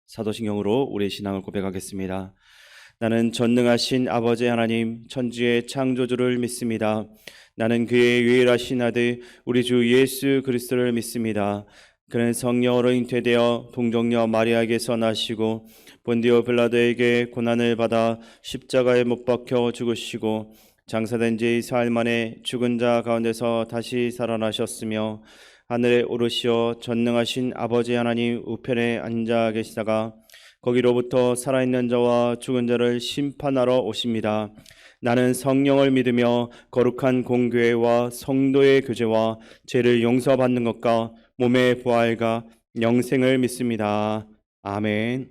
사도신경으로 우리의 신앙을 고백하겠습니다. 나는 전능하신 아버지 하나님 천지의 창조주를 믿습니다. 나는 그의 유일하신 아들 우리 주 예수 그리스도를 믿습니다. 그는 성령으로 잉태되어 동정녀 마리아에게서 나시고 본디오 빌라도에게 고난을 받아 십자가에 못 박혀 죽으시고 장사된 지 사흘 만에 죽은 자 가운데서 다시 살아나셨으며 하늘에 오르시어 전능하신 아버지 하나님 우편에 앉아 계시다가 거기로부터 살아있는 자와 죽은 자를 심판하러 오십니다. 나는 성령을 믿으며 거룩한 공교회와 성도의 교제와 죄를 용서받는 것과 몸의 부활과 영생을 믿습니다. 아멘.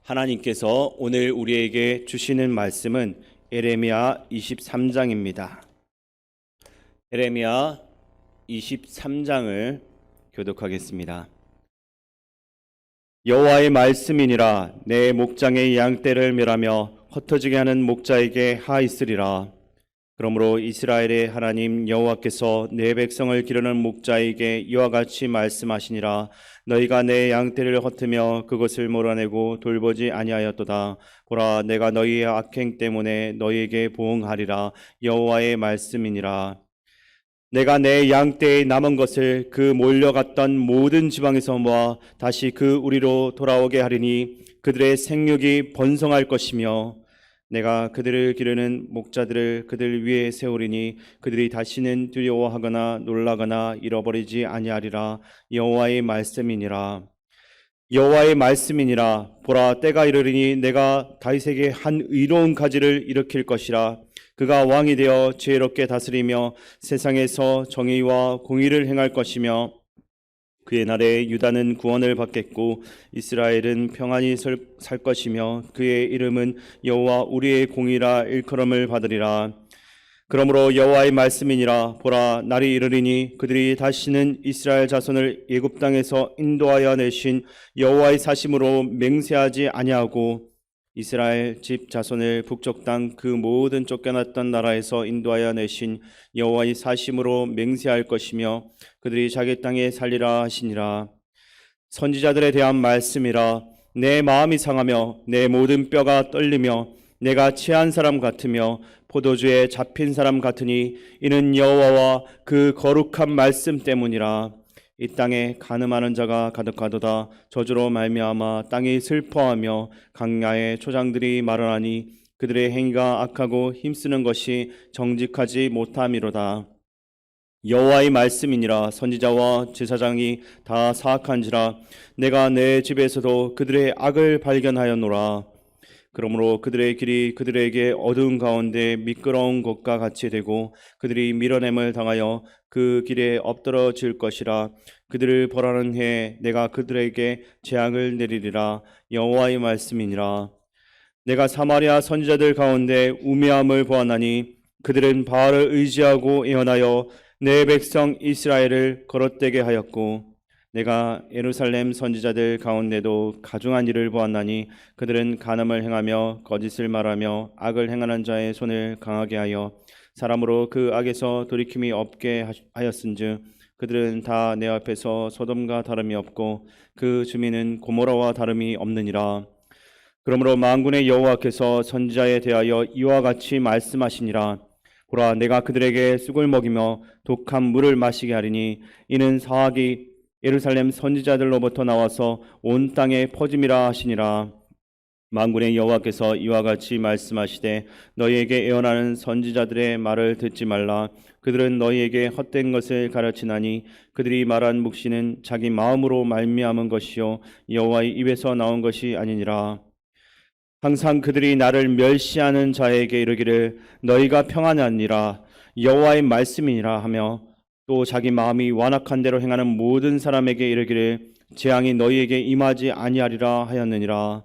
하나님께서 오늘 우리에게 주시는 말씀은 예레미야 23장입니다. 예레미야 23장을 교독하겠습니다. 여호와의 말씀이니라. 내 목장의 양떼를 멸하며 흩어지게 하는 목자에게 하 있으리라. 그러므로 이스라엘의 하나님 여호와께서 내 백성을 기르는 목자에게 이와 같이 말씀하시니라. 너희가 내 양떼를 흩으며 그것을 몰아내고 돌보지 아니하였도다. 보라, 내가 너희의 악행 때문에 너희에게 보응하리라. 여호와의 말씀이니라. 내가 내 양떼에 남은 것을 그 몰려갔던 모든 지방에서 모아 다시 그 우리로 돌아오게 하리니 그들의 생육이 번성할 것이며 내가 그들을 기르는 목자들을 그들 위에 세우리니 그들이 다시는 두려워하거나 놀라거나 잃어버리지 아니하리라. 여호와의 말씀이니라. 여호와의 말씀이니라. 보라, 때가 이르리니 내가 다윗에게 한 의로운 가지를 일으킬 것이라. 그가 왕이 되어 지혜롭게 다스리며 세상에서 정의와 공의를 행할 것이며 그의 날에 유다는 구원을 받겠고 이스라엘은 평안히 살 것이며 그의 이름은 여호와 우리의 공의라 일컬음을 받으리라. 그러므로 여호와의 말씀이니라. 보라, 날이 이르리니 그들이 다시는 이스라엘 자손을 애굽 땅에서 인도하여 내신 여호와의 사심으로 맹세하지 아니하고 이스라엘 집 자손을 북쪽 땅 그 모든 쫓겨났던 나라에서 인도하여 내신 여호와의 사심으로 맹세할 것이며 그들이 자기 땅에 살리라 하시니라. 선지자들에 대한 말씀이라. 내 마음이 상하며 내 모든 뼈가 떨리며 내가 취한 사람 같으며 포도주에 잡힌 사람 같으니 이는 여호와와 그 거룩한 말씀 때문이라. 이 땅에 간음하는 자가 가득하도다. 저주로 말미암아 땅이 슬퍼하며 강야의 초장들이 마르나니 그들의 행위가 악하고 힘쓰는 것이 정직하지 못함이로다. 여호와의 말씀이니라. 선지자와 제사장이 다 사악한지라. 내가 내 집에서도 그들의 악을 발견하였노라. 그러므로 그들의 길이 그들에게 어두운 가운데 미끄러운 것과 같이 되고 그들이 밀어냄을 당하여 그 길에 엎드러질 것이라. 그들을 벌하는 해에 내가 그들에게 재앙을 내리리라. 여호와의 말씀이니라. 내가 사마리아 선지자들 가운데 우매함을 보았나니 그들은 바알을 의지하고 애원하여 내 백성 이스라엘을 거럿되게 하였고 내가 예루살렘 선지자들 가운데도 가중한 일을 보았나니 그들은 간음을 행하며 거짓을 말하며 악을 행하는 자의 손을 강하게 하여 사람으로 그 악에서 돌이킴이 없게 하였은즉 그들은 다 내 앞에서 소돔과 다름이 없고 그 주민은 고모라와 다름이 없느니라. 그러므로 만군의 여호와께서 선지자에 대하여 이와 같이 말씀하시니라. 보라, 내가 그들에게 쑥을 먹이며 독한 물을 마시게 하리니 이는 사악이 예루살렘 선지자들로부터 나와서 온 땅에 퍼짐이라 하시니라. 만군의 여호와께서 이와 같이 말씀하시되 너희에게 예언하는 선지자들의 말을 듣지 말라. 그들은 너희에게 헛된 것을 가르치나니 그들이 말한 묵시는 자기 마음으로 말미암은 것이요 여호와의 입에서 나온 것이 아니니라. 항상 그들이 나를 멸시하는 자에게 이르기를 너희가 평안하니라 여호와의 말씀이니라 하며 또 자기 마음이 완악한 대로 행하는 모든 사람에게 이르기를 재앙이 너희에게 임하지 아니하리라 하였느니라.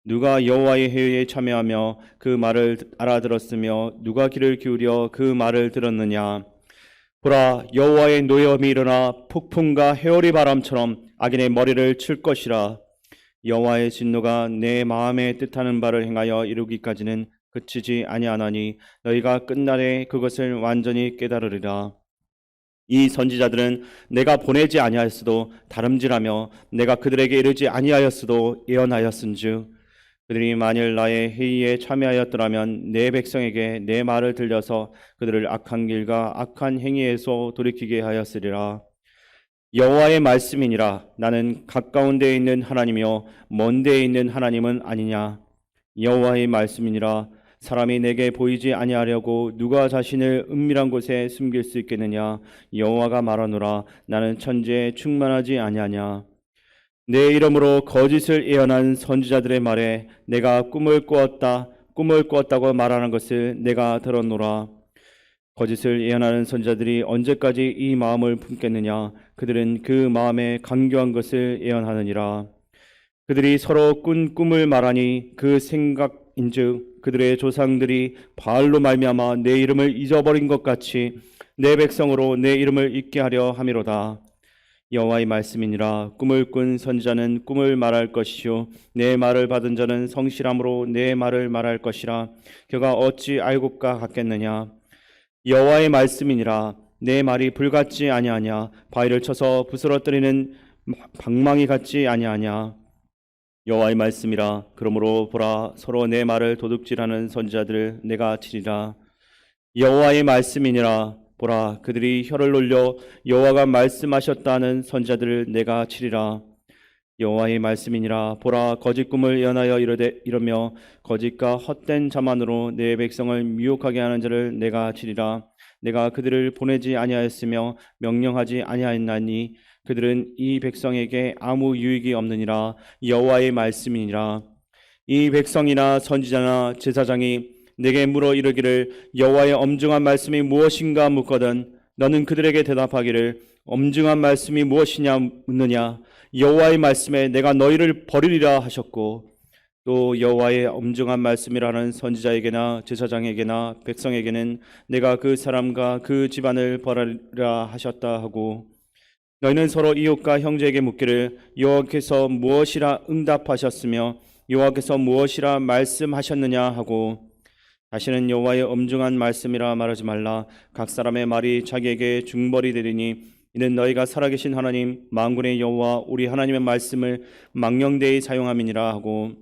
누가 여호와의 회의에 참여하며 그 말을 알아들었으며 누가 귀를 기울여 그 말을 들었느냐. 보라, 여호와의 노염이 일어나 폭풍과 회오리 바람처럼 악인의 머리를 칠 것이라. 여호와의 진노가 내 마음에 뜻하는 바를 행하여 이루기까지는 그치지 아니하나니 너희가 끝날에 그것을 완전히 깨달으리라. 이 선지자들은 내가 보내지 아니하였어도 다름질하며 내가 그들에게 이르지 아니하였어도 예언하였은즉 그들이 만일 나의 회의에 참여하였더라면 내 백성에게 내 말을 들려서 그들을 악한 길과 악한 행위에서 돌이키게 하였으리라. 여호와의 말씀이니라. 나는 가까운 데에 있는 하나님이요 먼 데에 있는 하나님은 아니냐. 여호와의 말씀이니라. 사람이 내게 보이지 아니하려고 누가 자신을 은밀한 곳에 숨길 수 있겠느냐. 여호와가 말하노라. 나는 천지에 충만하지 아니하냐. 내 이름으로 거짓을 예언한 선지자들의 말에 내가 꿈을 꾸었다고 말하는 것을 내가 들었노라. 거짓을 예언하는 선지자들이 언제까지 이 마음을 품겠느냐. 그들은 그 마음에 간교한 것을 예언하느니라. 그들이 서로 꾼 꿈을 말하니 그 생각인즉 그들의 조상들이 바알로 말미암아 내 이름을 잊어버린 것 같이 내 백성으로 내 이름을 잊게 하려 함이로다. 여호와의 말씀이니라. 꿈을 꾼 선지자는 꿈을 말할 것이요 내 말을 받은 자는 성실함으로 내 말을 말할 것이라. 그가 어찌 알고까 같겠느냐. 여호와의 말씀이니라. 내 말이 불같지 아니하냐. 바위를 쳐서 부스러뜨리는 방망이 같지 아니하냐. 여호와의 말씀이라. 그러므로 보라, 서로 내 말을 도둑질하는 선지자들을 내가 치리라. 여호와의 말씀이니라. 보라, 그들이 혀를 놀려 여호와가 말씀하셨다는 선지자들을 내가 치리라. 여호와의 말씀이니라. 보라, 거짓 꿈을 예언하여 이러며 거짓과 헛된 자만으로 내 백성을 미혹하게 하는 자를 내가 치리라. 내가 그들을 보내지 아니하였으며 명령하지 아니하였나니 그들은 이 백성에게 아무 유익이 없느니라. 여호와의 말씀이니라. 이 백성이나 선지자나 제사장이 내게 물어 이르기를 여호와의 엄중한 말씀이 무엇인가 묻거든 너는 그들에게 대답하기를 엄중한 말씀이 무엇이냐 묻느냐. 여호와의 말씀에 내가 너희를 버리리라 하셨고 또 여호와의 엄중한 말씀이라는 선지자에게나 제사장에게나 백성에게는 내가 그 사람과 그 집안을 벌하리라 하셨다 하고 너희는 서로 이웃과 형제에게 묻기를 여호와께서 무엇이라 응답하셨으며 여호와께서 무엇이라 말씀하셨느냐 하고 다시는 여호와의 엄중한 말씀이라 말하지 말라. 각 사람의 말이 자기에게 중벌이 되리니 이는 너희가 살아계신 하나님 만군의 여호와 우리 하나님의 말씀을 망령되이 사용함이니라 하고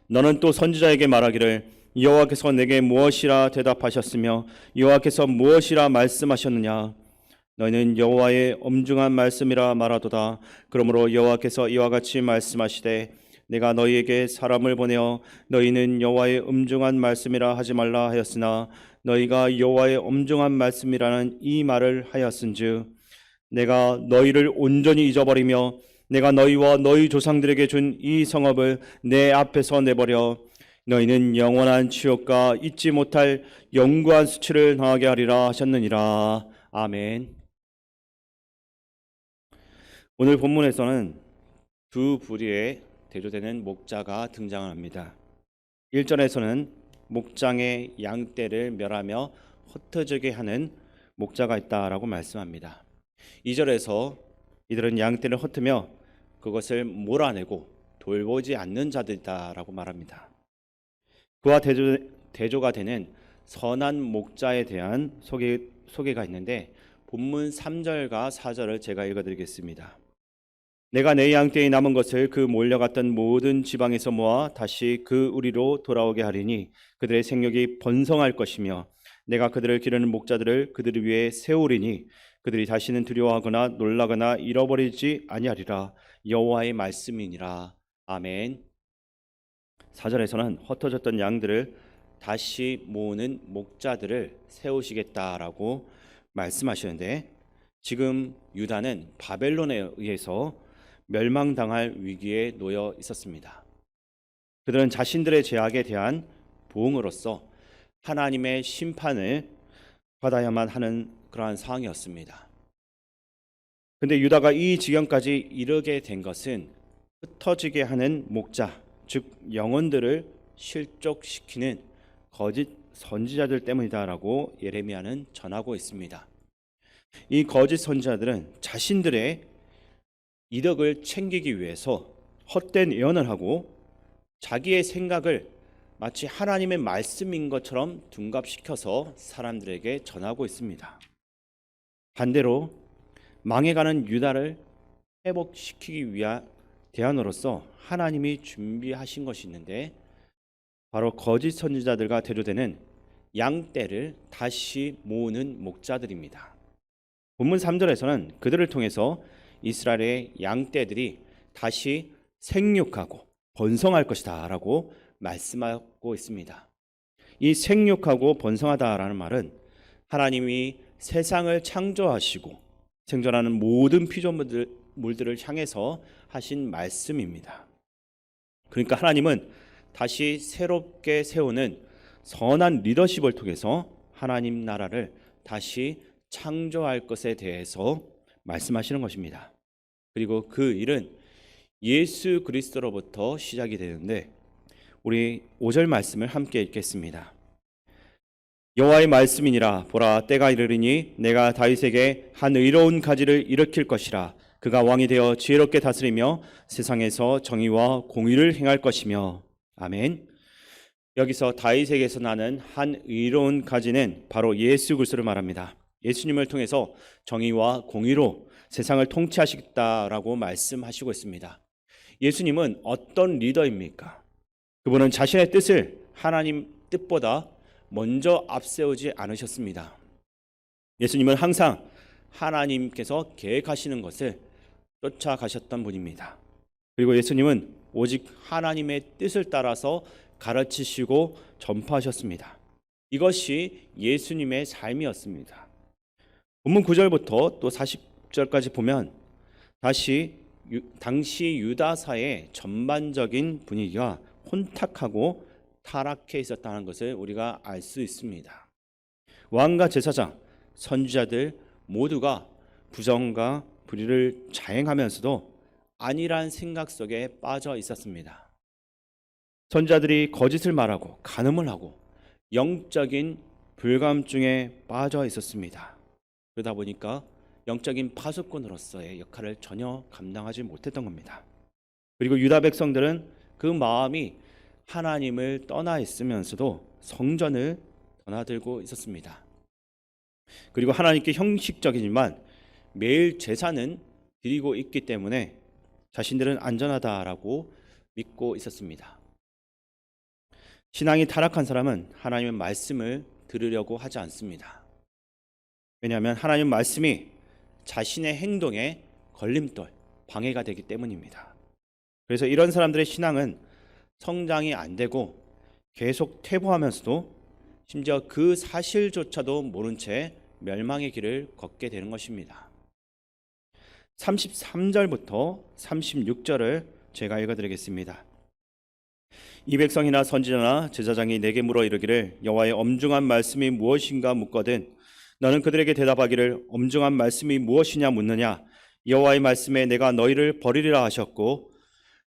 너는 또 선지자에게 말하기를 여호와께서 내게 무엇이라 대답하셨으며 여호와께서 무엇이라 말씀하셨느냐. 너희는 여호와의 엄중한 말씀이라 말하도다. 그러므로 여호와께서 이와 같이 말씀하시되 내가 너희에게 사람을 보내어 너희는 여호와의 엄중한 말씀이라 하지 말라 하였으나 너희가 여호와의 엄중한 말씀이라는 이 말을 하였은즉 내가 너희를 온전히 잊어버리며 내가 너희와 너희 조상들에게 준 이 성읍을 내 앞에서 내버려 너희는 영원한 치욕과 잊지 못할 영구한 수치를 당하게 하리라 하셨느니라. 아멘. 오늘 본문에서는 두 부류의 대조되는 목자가 등장합니다. 1절에서는 목장의 양떼를 멸하며 흩어지게 하는 목자가 있다라고 말씀합니다. 2절에서 이들은 양떼를 흩으며 그것을 몰아내고 돌보지 않는 자들이다라고 말합니다. 그와 대조가 되는 선한 목자에 대한 소개가 있는데 본문 3절과 4절을 제가 읽어드리겠습니다. 내가 내 양떼에 남은 것을 그 몰려갔던 모든 지방에서 모아 다시 그 우리로 돌아오게 하리니 그들의 생육이 번성할 것이며 내가 그들을 기르는 목자들을 그들 위에 세우리니 그들이 다시는 두려워하거나 놀라거나 잃어버리지 아니하리라. 여호와의 말씀이니라. 아멘. 4절에서는 흩어졌던 양들을 다시 모으는 목자들을 세우시겠다라고 말씀하시는데 지금 유다는 바벨론에 의해서 멸망당할 위기에 놓여 있었습니다. 그들은 자신들의 죄악에 대한 보응으로서 하나님의 심판을 받아야만 하는 그러한 상황이었습니다. 그런데 유다가 이 지경까지 이르게 된 것은 흩어지게 하는 목자, 즉 영혼들을 실족시키는 거짓 선지자들 때문이다라고 예레미야는 전하고 있습니다. 이 거짓 선지자들은 자신들의 이덕을 챙기기 위해서 헛된 예언을 하고 자기의 생각을 마치 하나님의 말씀인 것처럼 둔갑시켜서 사람들에게 전하고 있습니다. 반대로 망해가는 유다를 회복시키기 위한 대안으로서 하나님이 준비하신 것이 있는데, 바로 거짓 선지자들과 대조되는 양떼를 다시 모으는 목자들입니다. 본문 3절에서는 그들을 통해서 이스라엘의 양떼들이 다시 생육하고 번성할 것이다 라고 말씀하고 있습니다. 이 생육하고 번성하다라는 말은 하나님이 세상을 창조하시고 생존하는 모든 피조물들을 향해서 하신 말씀입니다. 그러니까 하나님은 다시 새롭게 세우는 선한 리더십을 통해서 하나님 나라를 다시 창조할 것에 대해서 말씀하시는 것입니다. 그리고 그 일은 예수 그리스도로부터 시작이 되는데, 우리 5절 말씀을 함께 읽겠습니다. 여호와의 말씀이니라. 보라, 때가 이르리니 내가 다윗에게 한 의로운 가지를 일으킬 것이라. 그가 왕이 되어 지혜롭게 다스리며 세상에서 정의와 공의를 행할 것이며. 아멘. 여기서 다윗에게서 나는 한 의로운 가지는 바로 예수 그리스도를 말합니다. 예수님을 통해서 정의와 공의로 세상을 통치하시겠다라고 말씀하시고 있습니다. 예수님은 어떤 리더입니까? 그분은 자신의 뜻을 하나님 뜻보다 먼저 앞세우지 않으셨습니다. 예수님은 항상 하나님께서 계획하시는 것을 쫓아가셨던 분입니다. 그리고 예수님은 오직 하나님의 뜻을 따라서 가르치시고 전파하셨습니다. 이것이 예수님의 삶이었습니다. 본문 9절부터 또 40절까지 보면 당시 유다사의 전반적인 분위기가 혼탁하고 타락해 있었다는 것을 우리가 알 수 있습니다. 왕과 제사장, 선지자들 모두가 부정과 불의를 자행하면서도 아니란 생각 속에 빠져 있었습니다. 선지자들이 거짓을 말하고 간음을 하고 영적인 불감증에 빠져 있었습니다. 그러다 보니까 영적인 파수꾼으로서의 역할을 전혀 감당하지 못했던 겁니다. 그리고 유다 백성들은 그 마음이 하나님을 떠나 있으면서도 성전을 드나들고 있었습니다. 그리고 하나님께 형식적이지만 매일 제사는 드리고 있기 때문에 자신들은 안전하다라고 믿고 있었습니다. 신앙이 타락한 사람은 하나님의 말씀을 들으려고 하지 않습니다. 왜냐하면 하나님 말씀이 자신의 행동에 걸림돌, 방해가 되기 때문입니다. 그래서 이런 사람들의 신앙은 성장이 안 되고 계속 퇴보하면서도 심지어 그 사실조차도 모른 채 멸망의 길을 걷게 되는 것입니다. 33절부터 36절을 제가 읽어드리겠습니다. 이 백성이나 선지자나 제사장이 내게 물어 이르기를 여호와의 엄중한 말씀이 무엇인가 묻거든 너는 그들에게 대답하기를 엄중한 말씀이 무엇이냐 묻느냐. 여호와의 말씀에 내가 너희를 버리리라 하셨고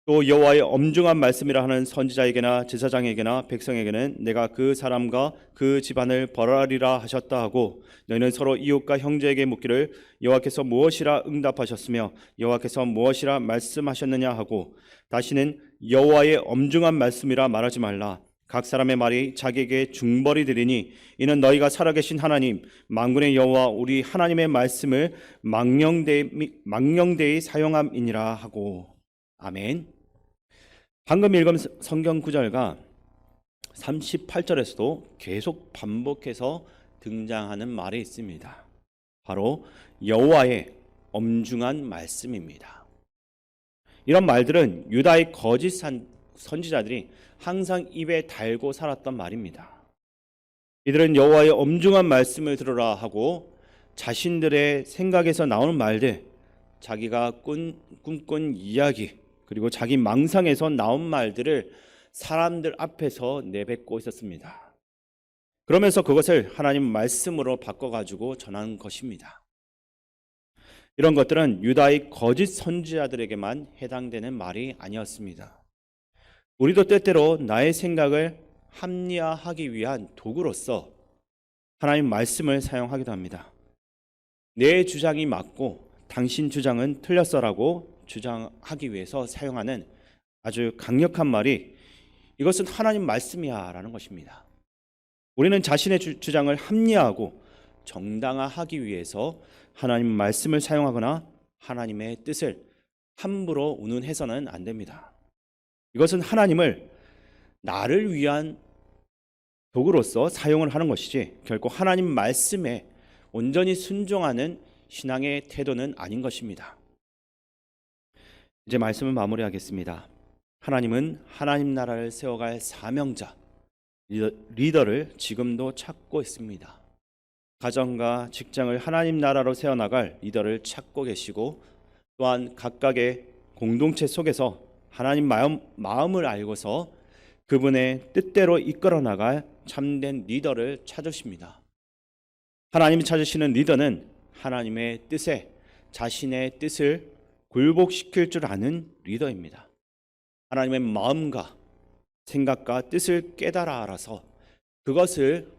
또 여호와의 엄중한 말씀이라 하는 선지자에게나 제사장에게나 백성에게는 내가 그 사람과 그 집안을 벌하리라 하셨다 하고 너희는 서로 이웃과 형제에게 묻기를 여호와께서 무엇이라 응답하셨으며 여호와께서 무엇이라 말씀하셨느냐 하고 다시는 여호와의 엄중한 말씀이라 말하지 말라. 각 사람의 말이 자기에게 중벌이 되리니 이는 너희가 살아계신 하나님 만군의 여호와 우리 하나님의 말씀을 망령되이 사용함이니라 하고. 아멘. 방금 읽은 성경 구절과 38절에서도 계속 반복해서 등장하는 말이 있습니다. 바로 여호와의 엄중한 말씀입니다. 이런 말들은 유다의 거짓 선지자들이 항상 입에 달고 살았던 말입니다. 이들은 여호와의 엄중한 말씀을 들으라 하고 자신들의 생각에서 나오는 말들, 자기가 꿈꾼 이야기, 그리고 자기 망상에서 나온 말들을 사람들 앞에서 내뱉고 있었습니다. 그러면서 그것을 하나님 말씀으로 바꿔가지고 전하는 것입니다. 이런 것들은 유다의 거짓 선지자들에게만 해당되는 말이 아니었습니다. 우리도 때때로 나의 생각을 합리화하기 위한 도구로서 하나님 말씀을 사용하기도 합니다. 내 주장이 맞고 당신 주장은 틀렸어라고 주장하기 위해서 사용하는 아주 강력한 말이 이것은 하나님 말씀이야 라는 것입니다. 우리는 자신의 주장을 합리화하고 정당화하기 위해서 하나님 말씀을 사용하거나 하나님의 뜻을 함부로 운운해서는 안 됩니다. 이것은 하나님을 나를 위한 도구로서 사용을 하는 것이지 결코 하나님 말씀에 온전히 순종하는 신앙의 태도는 아닌 것입니다. 이제 말씀을 마무리하겠습니다. 하나님은 하나님 나라를 세워갈 사명자, 리더를 지금도 찾고 있습니다. 가정과 직장을 하나님 나라로 세워나갈 리더를 찾고 계시고, 또한 각각의 공동체 속에서 하나님 마음을 알고서 그분의 뜻대로 이끌어 나갈 참된 리더를 찾으십니다. 하나님이 찾으시는 리더는 하나님의 뜻에 자신의 뜻을 굴복시킬 줄 아는 리더입니다. 하나님의 마음과 생각과 뜻을 깨달아 알아서 그것을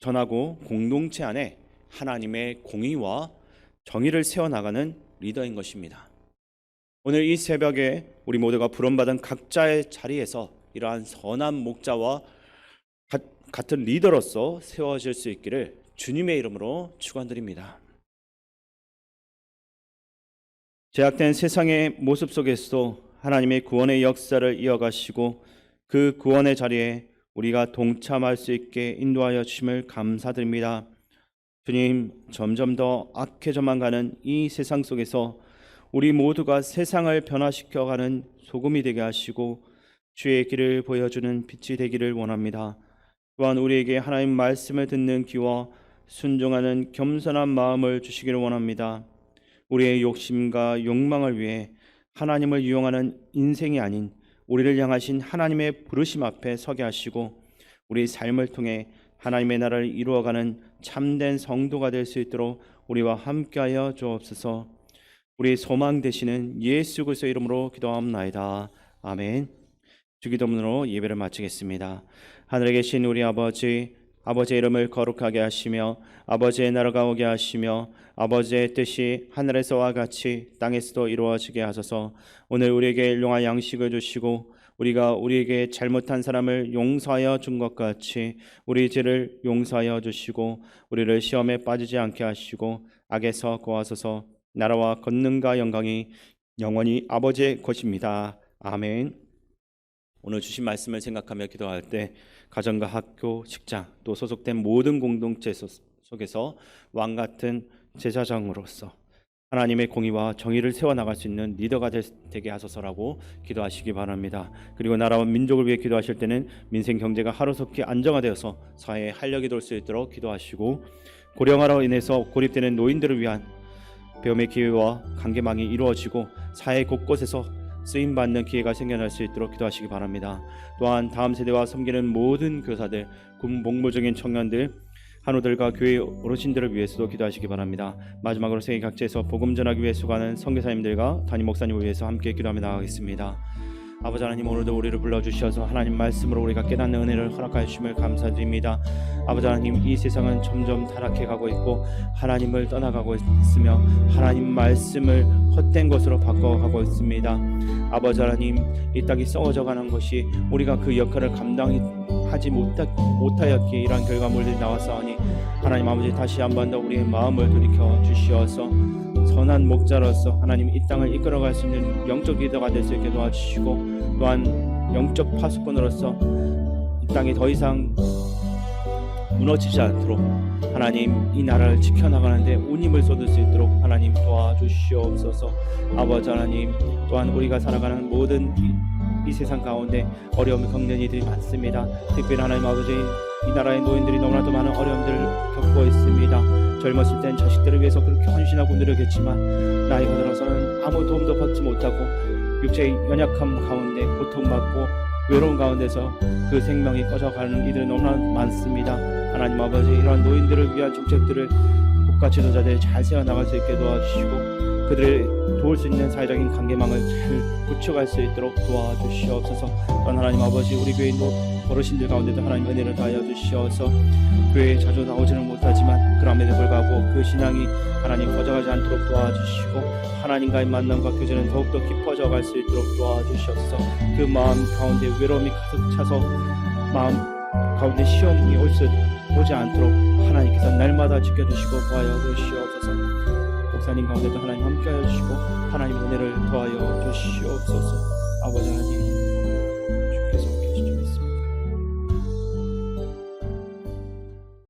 전하고 공동체 안에 하나님의 공의와 정의를 세워나가는 리더인 것입니다. 오늘 이 새벽에 우리 모두가 부름받은 각자의 자리에서 이러한 선한 목자와 같은 리더로서 세워질 수 있기를 주님의 이름으로 축원드립니다. 제약된 세상의 모습 속에서도 하나님의 구원의 역사를 이어가시고 그 구원의 자리에 우리가 동참할 수 있게 인도하여 주심을 감사드립니다. 주님, 점점 더 악해져만 가는 이 세상 속에서 우리 모두가 세상을 변화시켜가는 소금이 되게 하시고 주의 길을 보여주는 빛이 되기를 원합니다. 또한 우리에게 하나님 말씀을 듣는 귀와 순종하는 겸손한 마음을 주시기를 원합니다. 우리의 욕심과 욕망을 위해 하나님을 이용하는 인생이 아닌 우리를 향하신 하나님의 부르심 앞에 서게 하시고 우리 삶을 통해 하나님의 나라를 이루어가는 참된 성도가 될 수 있도록 우리와 함께하여 주옵소서. 우리 소망 되시는 예수 그리스도의 이름으로 기도하옵나이다. 아멘. 주기도문으로 예배를 마치겠습니다. 하늘에 계신 우리 아버지, 아버지의 이름을 거룩하게 하시며 아버지의 나라가 오게 하시며 아버지의 뜻이 하늘에서와 같이 땅에서도 이루어지게 하소서. 오늘 우리에게 일용할 양식을 주시고 우리가 우리에게 잘못한 사람을 용서하여 준 것 같이 우리 죄를 용서하여 주시고 우리를 시험에 빠지지 않게 하시고 악에서 구하소서. 나라와 권능과 영광이 영원히 아버지의 것입니다. 아멘. 오늘 주신 말씀을 생각하며 기도할 때 가정과 학교, 직장 또 소속된 모든 공동체 속에서 왕같은 제사장으로서 하나님의 공의와 정의를 세워나갈 수 있는 리더가 되게 하소서라고 기도하시기 바랍니다. 그리고 나라와 민족을 위해 기도하실 때는 민생 경제가 하루속히 안정화되어서 사회에 활력이 돌 수 있도록 기도하시고 고령화로 인해서 고립되는 노인들을 위한 배움의 기회와 관계망이 이루어지고 사회 곳곳에서 쓰임받는 기회가 생겨날 수 있도록 기도하시기 바랍니다. 또한 다음 세대와 섬기는 모든 교사들, 군 복무 중인 청년들, 한우들과 교회 어르신들을 위해서도 기도하시기 바랍니다. 마지막으로 세계 각지에서 복음 전하기 위해 수고하는 선교사님들과 담임 목사님을 위해서 함께 기도하며 나가겠습니다. 아버지 하나님, 오늘도 우리를 불러주셔서 하나님 말씀으로 우리가 깨닫는 은혜를 허락하여 주심을 감사드립니다. 아버지 하나님, 이 세상은 점점 타락해 가고 있고 하나님을 떠나가고 있으며 하나님 말씀을 헛된 것으로 바꿔가고 있습니다. 아버지 하나님, 이 땅이 썩어져가는 것이 우리가 그 역할을 감당하지 못하였기에 이러한 결과물들이 나왔사오니 하나님 아버지, 다시 한 번 더 우리의 마음을 돌이켜 주시어서 선한 목자로서 하나님 이 땅을 이끌어갈 수 있는 영적 리더가 될 수 있게 도와주시고, 또한 영적 파수꾼으로서 이 땅이 더 이상 무너지지 않도록 하나님 이 나라를 지켜나가는데 운임을 쏟을 수 있도록 하나님 도와주시옵소서. 아버지 하나님, 또한 우리가 살아가는 모든 이 세상 가운데 어려움을 겪는 이들이 많습니다. 특별히 하나님 아버지, 이 나라의 노인들이 너무나도 많은 어려움들을 겪고 있습니다. 젊었을 땐 자식들을 위해서 그렇게 헌신하고 노력했지만 나이가 들어서는 아무 도움도 받지 못하고 육체의 연약함 가운데 고통받고 외로운 가운데서 그 생명이 꺼져가는 이들이 너무나 많습니다. 하나님 아버지, 이러한 노인들을 위한 정책들을 국가 지도자들이 잘 세워나갈 수 있게 도와주시고 그들을 도울 수 있는 사회적인 관계망을 잘 구축할 수 있도록 도와주시옵소서. 또한 하나님 아버지, 우리 교회 어르신들 가운데도 하나님 은혜를 다하여 주시어서 교회에 자주 나오지는 못하지만 그럼에도 불구하고 그 신앙이 하나님 꺼져가지 않도록 도와주시고 하나님과의 만남과 교제는 더욱더 깊어져 갈 수 있도록 도와주시옵소서. 그 마음 가운데 외로움이 가득 차서 마음 가운데 시험이 올 수 보지 않도록 하나님께서 날마다 지켜주시고 보하여 주시옵소서. 목사님 가운데도 하나님 함께하여 주시고 하나님 은혜를 더하여 주시옵소서. 아버지 하나님